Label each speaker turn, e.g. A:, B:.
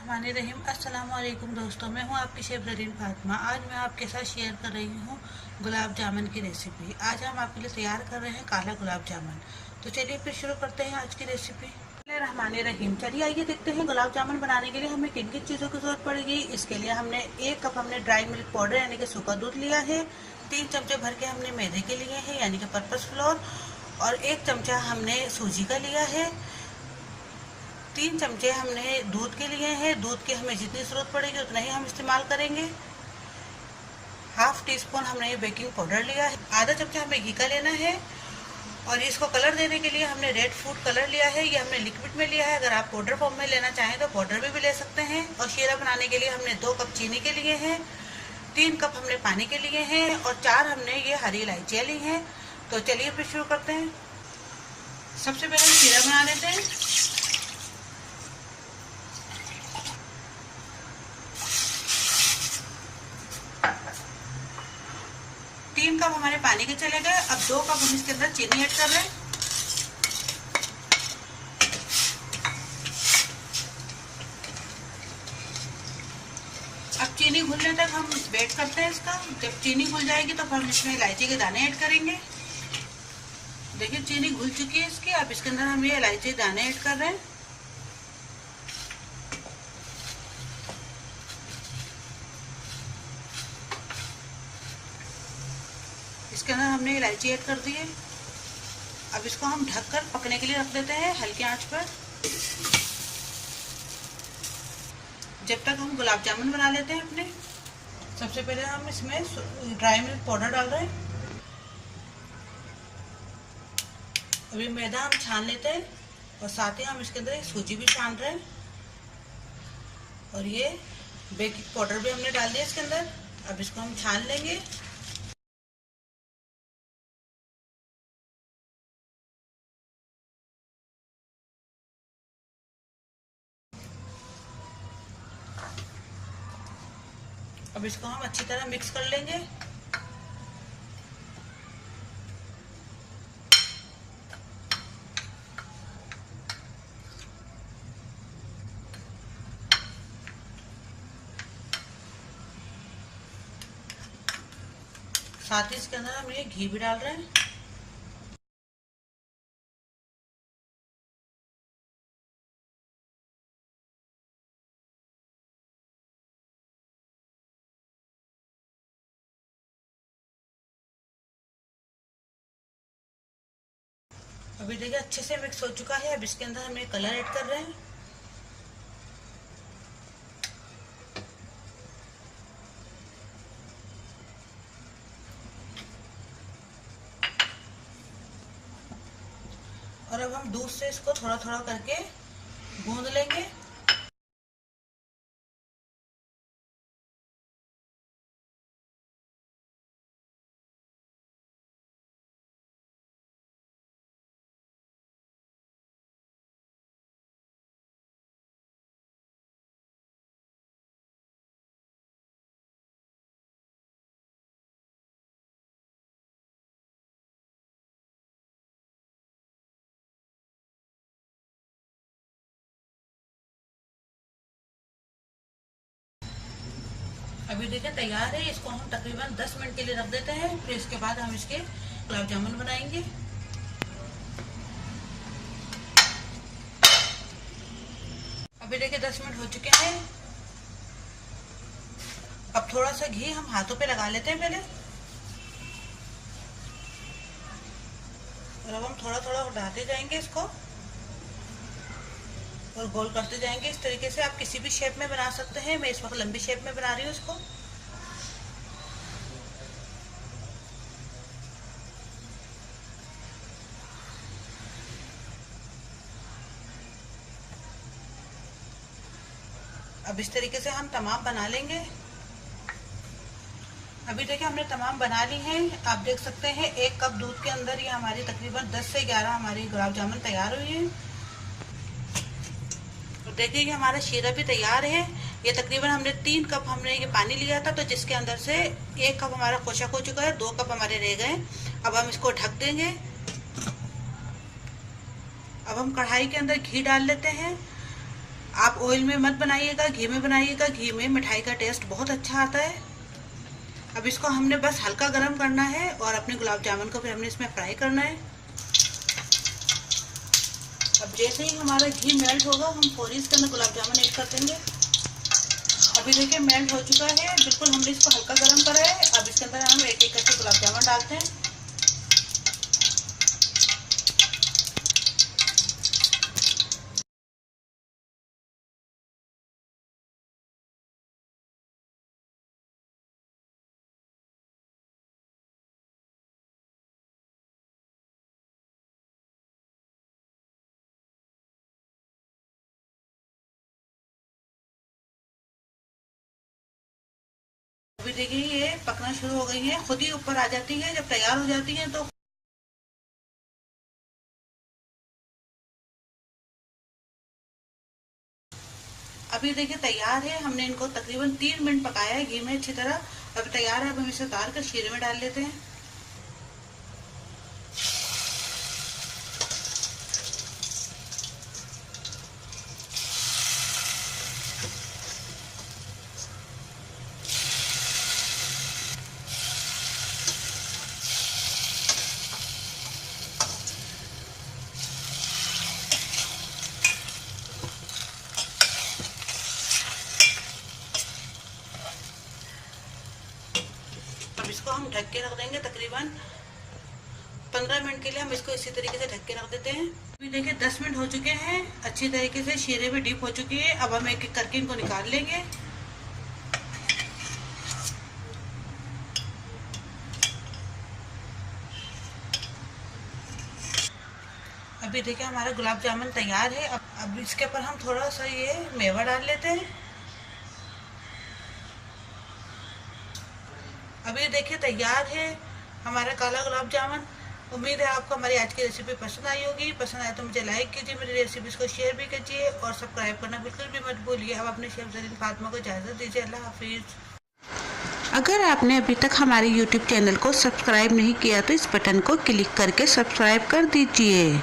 A: बिस्मिल्लाहिर्रहमानिर्रहीम। अस्सलाम वालेकुम दोस्तों, मैं हूं आपकी शेफ ज़रीन फातिमा। आज मैं आपके साथ शेयर कर रही हूं गुलाब जामुन की रेसिपी। आज हम आपके लिए तैयार कर रहे हैं काला गुलाब जामुन। तो चलिए फिर शुरू करते हैं आज की रेसिपी। बिस्मिल्लाहिर्रहमानिर्रहीम। चलिए आइए देखते हैं गुलाब जामुन बनाने के लिए हमें किन किन चीज़ों की ज़रूरत पड़ेगी। इसके लिए हमने 1 कप हमने ड्राई मिल्क पाउडर यानी कि सूखा दूध लिया है। 3 चमचे भर के हमने मैदे के लिए हैं यानी कि पर्पस फ्लोर, और 1 चमचा हमने सूजी का लिया है। 3 चमचे हमने दूध के लिए हैं। दूध की हमें जितनी ज़रूरत पड़ेगी उतना ही हम इस्तेमाल करेंगे। हाफ टी स्पून हमने ये बेकिंग पाउडर लिया है। आधा चमचा हमें घी का लेना है। और इसको कलर देने के लिए हमने रेड फूड कलर लिया है। ये हमने लिक्विड में लिया है। अगर आप पाउडर फॉर्म में लेना चाहें तो पाउडर में भी ले सकते हैं। और शीरा बनाने के लिए हमने 2 कप चीनी के लिए हैं, 3 कप हमने पानी के लिए हैं, और 4 हमने ये हरी इलायचियाँ ली हैं। तो चलिए फिर शुरू करते हैं। सबसे पहले हम शीरा बना लेते हैं। 3 कप हमारे पानी के चले गए। अब 2 कप हम इसके अंदर चीनी ऐड कर रहे हैं। अब चीनी घुलने तक हम वेट करते हैं इसका। जब चीनी घुल जाएगी तो हम इसमें इलायची के दाने ऐड करेंगे। देखिए चीनी घुल चुकी है इसकी। अब इसके अंदर हम ये इलायची के दाने ऐड कर रहे हैं। इसके अंदर हमने इलायची ऐड कर दी है। अब इसको हम ढककर पकने के लिए रख देते हैं हल्की आंच पर, जब तक हम गुलाब जामुन बना लेते हैं अपने। सबसे पहले हम इसमें ड्राई मिल्क पाउडर डाल रहे हैं। अभी मैदा हम छान लेते हैं, और साथ ही हम इसके अंदर सूजी भी छान रहे हैं। और ये बेकिंग पाउडर भी हमने डाल दिया इसके अंदर। अब इसको हम छान लेंगे। अब इसको हम अच्छी तरह मिक्स कर लेंगे। साथ ही इसके अंदर हम ये घी भी डाल रहे हैं। अभी देखिए अच्छे से मिक्स हो चुका है। अब इसके अंदर हम ये कलर ऐड कर रहे हैं। और अब हम दूध से इसको थोड़ा थोड़ा करके गूंद लेंगे। अभी देखिए तैयार है। इसको हम तकरीबन 10 मिनट के लिए रख देते हैं। फिर इसके बाद हम इसके गुलाब जामुन बनाएंगे। अभी देखिए 10 मिनट हो चुके हैं। अब थोड़ा सा घी हम हाथों पे लगा लेते हैं पहले, और अब हम थोड़ा थोड़ा उठाते जाएंगे इसको और गोल करते जाएंगे। इस तरीके से आप किसी भी शेप में बना सकते हैं। मैं इस वक्त लंबी शेप में बना रही हूँ इसको। अब इस तरीके से हम तमाम बना लेंगे। अभी देखिए हमने तमाम बना ली हैं। आप देख सकते हैं 1 कप दूध के अंदर ये हमारी तकरीबन 10 से 11 हमारी गुलाब जामुन तैयार हुई है। देखिए ये हमारा शीरा भी तैयार है। ये तकरीबन हमने 3 कप हमने ये पानी लिया था, तो जिसके अंदर से 1 कप हमारा खुशक हो चुका है, 2 कप हमारे रह गए। अब हम इसको ढक देंगे। अब हम कढ़ाई के अंदर घी डाल लेते हैं। आप ऑयल में मत बनाइएगा, घी में बनाइएगा। घी में मिठाई का टेस्ट बहुत अच्छा आता है। अब इसको हमने बस हल्का गरम करना है और अपने गुलाब जामुन को फिर हमने इसमें फ्राई करना है। अब जैसे ही हमारा घी मेल्ट होगा हम फौरी इसके अंदर गुलाब जामुन ऐड कर देंगे। अभी देखिए मेल्ट हो चुका है, बिल्कुल हमने इसको हल्का गरम करा है। अब इसके अंदर हम एक एक करके गुलाब जामुन डालते हैं। अभी देखिए ये पकना शुरू हो गई है, खुद ही ऊपर आ जाती है जब तैयार हो जाती है तो। अभी देखिए तैयार है, हमने इनको तकरीबन 3 मिनट पकाया है घी में अच्छी तरह। अब तैयार है, अब हम इसे उतार कर शीरे में डाल लेते हैं। अब इसको हम ढक के रख देंगे, तकरीबन 15 मिनट के लिए हम इसको इसी तरीके से ढक के रख देते हैं। अभी देखिए 10 मिनट हो चुके हैं, अच्छी तरीके से शीरे में डीप हो चुकी है। अब हम एक एक करके इनको निकाल लेंगे। अभी देखिए हमारा गुलाब जामुन तैयार है। अब इसके ऊपर हम थोड़ा सा ये मेवा डाल लेते हैं। अभी देखिए तैयार है हमारा काला गुलाब जामुन। उम्मीद है आपको हमारी आज की रेसिपी पसंद आई होगी। पसंद आए तो मुझे लाइक कीजिए, मेरी रेसिपीज को शेयर भी कीजिए और सब्सक्राइब करना बिल्कुल भी मत भूलिए। अब अपने शेफ ज़रीन फातिमा को इजाज़त दीजिए। अल्लाह हाफिज़। अगर आपने अभी तक हमारे YouTube चैनल को सब्सक्राइब नहीं किया तो इस बटन को क्लिक करके सब्सक्राइब कर दीजिए।